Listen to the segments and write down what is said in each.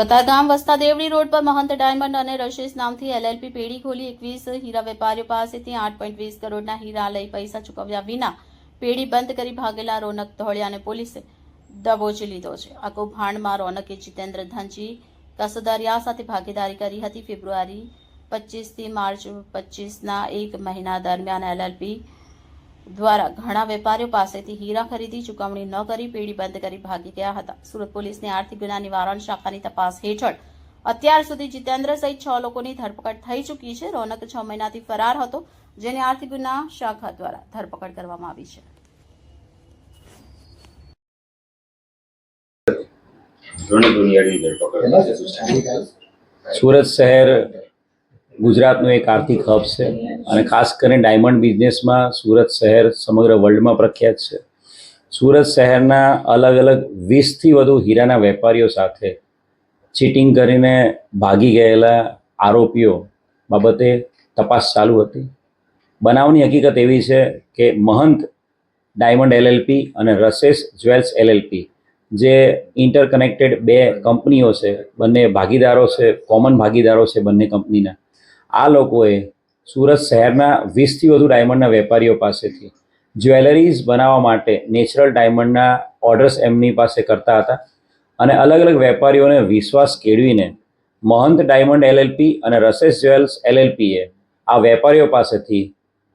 Katargam વસ્તા દેવડી road પર મહંત diamond અને રશેશ નામથી એલએલપી પેઢી ખોલી 21 હીરા વેપારીઓ પાસેથી 8.20 કરોડના હીરા લઈ પૈસા ચૂકવ્યા વિના પેઢી બંધ કરી ભાગેલા રોનક ધોળિયાને પોલીસે દબોચી લીધો છે। આ કૌભાંડમાં રોનકે જીતેન્દ્ર ધનજી કસદરિયા સાથે ભાગીદારી કરી હતી। ફેબ્રુઆરી 25 થી માર્ચ 25ના એક મહિના દરમિયાન એલએલપી દ્વારા ઘણા વેપારીઓ પાસેથી હીરા ખરીદી ચૂકવણી ન કરી પેઢી બંધ કરી ભાગી ગયા હતા। સુરત પોલીસની આર્થિક ગુના નિવારણ શાખાની તપાસ હેઠળ અત્યાર સુધી જીતેન્દ્ર સહિત 6 લોકોની ધરપકડ થઈ ચૂકી છે। રોનક 6 મહિનાથી ફરાર હતો, જેની આર્થિક ગુના શાખા દ્વારા ધરપકડ કરવામાં આવી છે। સુરત શહેર ગુજરાતનું એક આર્થિક હબ છે અને ખાસ કરીને ડાયમંડ બિઝનેસમાં સુરત શહેર સમગ્ર વર્લ્ડમાં પ્રખ્યાત છે। સુરત શહેરના અલગ અલગ 20થી વધુ હીરાના વેપારીઓ સાથે ચીટિંગ કરીને ભાગી ગયેલા આરોપીઓ બાબતે તપાસ ચાલુ હતી। બનાવની હકીકત એવી છે કે મહંત ડાયમંડ એલએલપી અને રશેશ જ્વેલ્સ એલએલપી જે ઇન્ટરકનેક્ટેડ બે કંપનીઓ છે, બંને ભાગીદારો છે, કોમન ભાગીદારો છે બંને કંપનીના। આ લોકોએ સુરત શહેરના 20થી વધુ ડાયમંડના વેપારીઓ પાસેથી જ્વેલરીઝ બનાવવા માટે નેચરલ ડાયમંડના ઓર્ડર્સ એમની પાસે કરતા હતા અને અલગ અલગ વેપારીઓને વિશ્વાસ કેળવીને મહંત ડાયમંડ એલએલપી અને રશેશ જ્વેલ્સ એલએલપીએ આ વેપારીઓ પાસેથી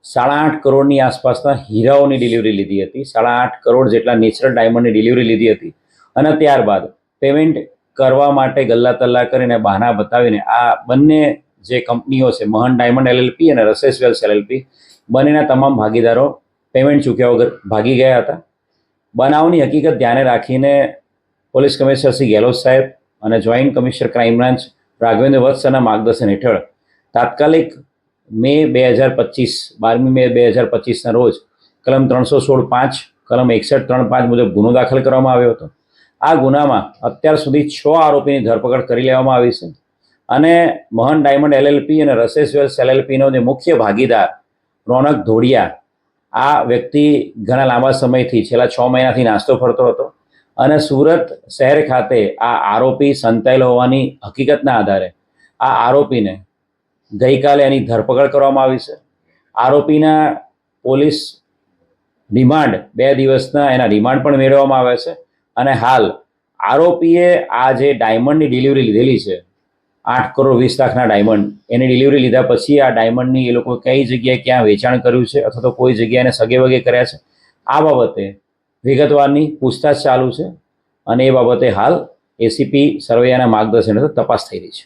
8.5 કરોડની આસપાસના હીરાઓની ડિલિવરી લીધી હતી। 8.5 કરોડ જેટલા નેચરલ ડાયમંડની ડિલિવરી લીધી હતી અને ત્યારબાદ પેમેન્ટ કરવા માટે ગલ્લા તલ્લા કરીને બહાના બતાવીને આ બંને જે કંપનીઓ છે મહંત ડાયમંડ એલએલપી અને રશેશ જ્વેલ્સ એલએલપી બંનેના તમામ ભાગીદારો પેમેન્ટ ચૂક્યા વગર ભાગી ગયા હતા। બનાવની હકીકત ધ્યાને રાખીને પોલીસ કમિશનર શ્રી ગેહલોત સાહેબ અને joint commissioner crime branch Raghavendra વત્સના માર્ગદર્શન હેઠળ તાત્કાલિક મે 2025 12મી મે 2025ના રોજ કલમ 316(5) કલમ 61(3)(5) મુજબ ગુનો દાખલ કરવામાં આવ્યો હતો। આ ગુનામાં અત્યાર સુધી 6 આરોપીની ધરપકડ કરી લેવામાં આવી છે અને મહંત ડાયમંડ એલએલપી અને રશેશ જ્વેલ્સ એલએલપીનો જે મુખ્ય ભાગીદાર રોનક ધોળિયા, આ વ્યક્તિ ઘણા લાંબા સમયથી છેલ્લા 6 મહિનાથી નાસ્તો ફરતો હતો અને સુરત શહેર ખાતે આ આરોપી સંતાયેલો હોવાની હકીકતના આધારે આ આરોપીને ગઈકાલે એની ધરપકડ કરવામાં આવી છે। આરોપીના પોલીસ રિમાન્ડ 2 દિવસના એના રિમાન્ડ પણ મેળવવામાં આવે છે અને હાલ આરોપીએ આ જે ડાયમંડની ડિલિવરી લીધેલી છે 8 કરોડ 20 લાખના ડાયમંડ, એની ડિલિવરી લીધા પછી આ ડાયમંડની એ લોકો કઈ જગ્યાએ ક્યાં વેચાણ કર્યું છે અથવા તો કોઈ જગ્યાએ એને સગે વગે કર્યા છે, આ બાબતે વિગતવારની પૂછતાછ ચાલુ છે અને એ બાબતે હાલ એસીપી સરવૈયાના માર્ગદર્શન હેઠળ તપાસ થઈ રહી છે।